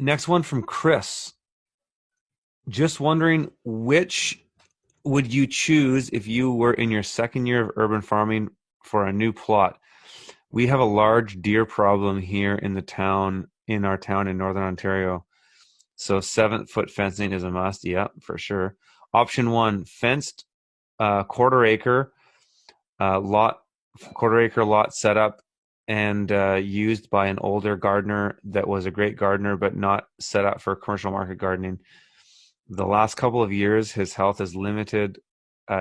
Next one from Chris. Just wondering, which would you choose if you were in your second year of urban farming for a new plot? We have a large deer problem here in our town in Northern Ontario. So 7-foot fencing is a must. Yeah, for sure. Option one, fenced quarter acre lot, quarter acre lot set up and used by an older gardener that was a great gardener, but not set up for commercial market gardening. The last couple of years, his health has limited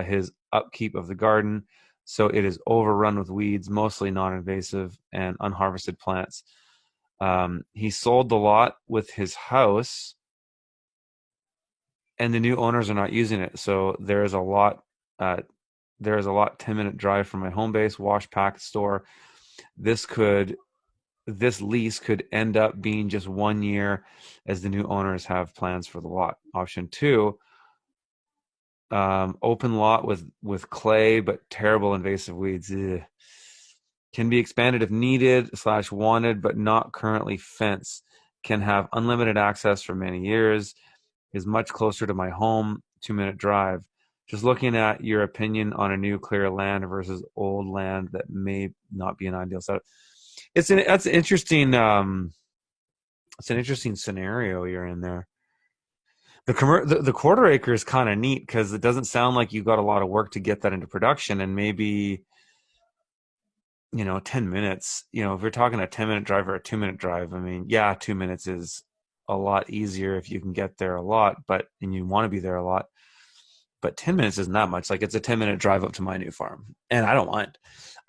his upkeep of the garden, so it is overrun with weeds, mostly non-invasive and unharvested plants. He sold the lot with his house, and the new owners are not using it. So there is a lot. There is a lot 10-minute drive from my home base, wash, pack, store. This could this lease could end up being just 1 year, as the new owners have plans for the lot. Option two, open lot with clay but terrible invasive weeds. Ugh. Can be expanded if needed / wanted, but not currently fenced. Can have unlimited access for many years. Is much closer to my home, 2-minute drive. Just looking at your opinion on a new clear land versus old land that may not be an ideal setup. That's interesting. It's an interesting scenario you're in there. The quarter acre is kind of neat because it doesn't sound like you got a lot of work to get that into production, and maybe 10 minutes. If you're talking a 10-minute drive or a 2-minute drive, I mean, yeah, 2 minutes is a lot easier if you can get there a lot, and you want to be there a lot. But 10 minutes isn't that much. Like, it's a 10-minute drive up to my new farm, and I don't mind.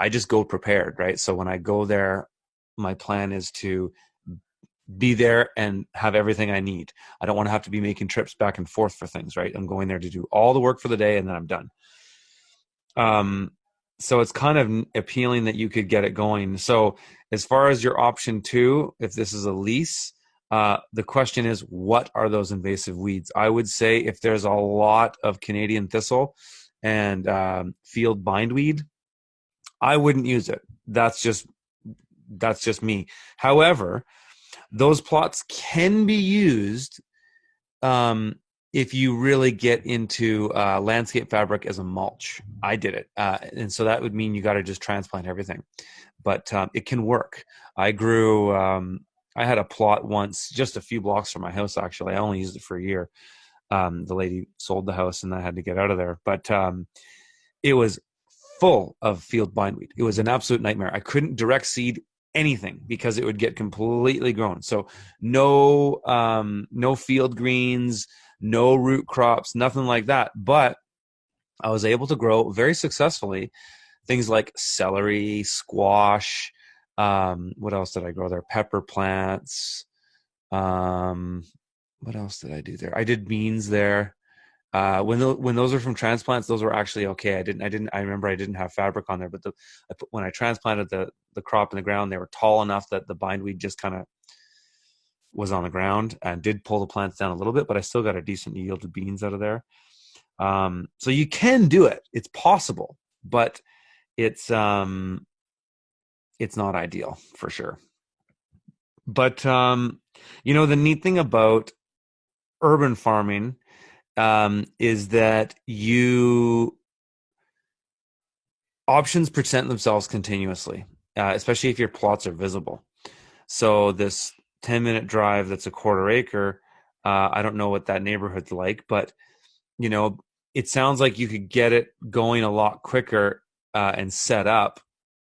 I just go prepared, right? So when I go there, my plan is to be there and have everything I need. I don't want to have to be making trips back and forth for things, right? I'm going there to do all the work for the day, and then I'm done. So it's kind of appealing that you could get it going. So as far as your option two, if this is a lease, the question is, what are those invasive weeds? I would say if there's a lot of Canadian thistle and field bindweed, I wouldn't use it. That's just me. However, those plots can be used if you really get into landscape fabric as a mulch. I did it. And so that would mean you got to just transplant everything. But it can work. I had a plot once, just a few blocks from my house, actually. I only used it for a year. The lady sold the house and I had to get out of there. But it was full of field bindweed. It was an absolute nightmare. I couldn't direct seed anything because it would get completely grown. So no field greens, no root crops, nothing like that. But I was able to grow very successfully things like celery, squash. What else did I grow there? Pepper plants. What else did I do there? I did beans there. When those are from transplants, those were actually okay. I remember I didn't have fabric on there, but when I transplanted the crop in the ground, they were tall enough that the bindweed just kind of was on the ground and did pull the plants down a little bit, but I still got a decent yield of beans out of there. So you can do it. It's possible, but it's not ideal for sure. But the neat thing about urban farming is that options present themselves continuously, especially if your plots are visible. So this 10-minute drive that's a quarter acre, I don't know what that neighborhood's like, but it sounds like you could get it going a lot quicker and set up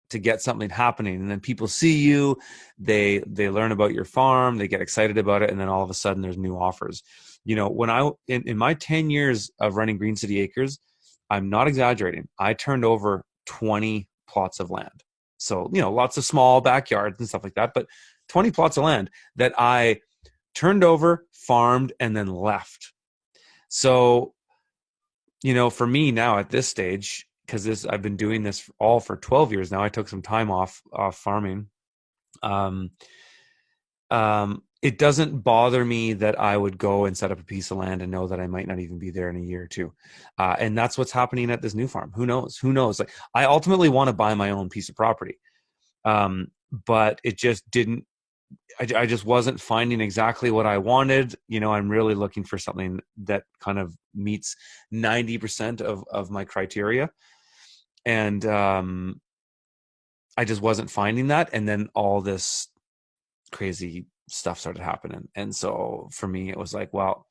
to get something happening. And then people see you, they learn about your farm, they get excited about it, and then all of a sudden there's new offers. When in my 10 years of running Green City Acres, I'm not exaggerating, I turned over 20 plots of land. So, lots of small backyards and stuff like that, but 20 plots of land that I turned over, farmed, and then left. So, for me now at this stage, because I've been doing this all for 12 years now, I took some time off farming. It doesn't bother me that I would go and set up a piece of land and know that I might not even be there in a year or two. And that's what's happening at this new farm. Who knows? Like, I ultimately want to buy my own piece of property. But it just didn't I just wasn't finding exactly what I wanted. I'm really looking for something that kind of meets 90% of my criteria. And I just wasn't finding that. And then all this crazy stuff started happening. And so for me, it was like, well,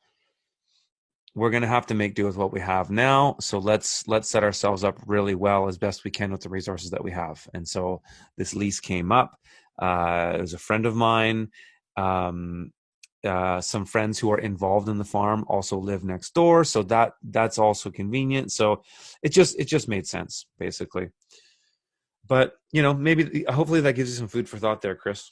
we're going to have to make do with what we have now. So let's set ourselves up really well as best we can with the resources that we have. And so this lease came up. It was a friend of mine. Um, some friends who are involved in the farm also live next door, so that's also convenient. So it just made sense, basically. But maybe hopefully that gives you some food for thought there, Chris.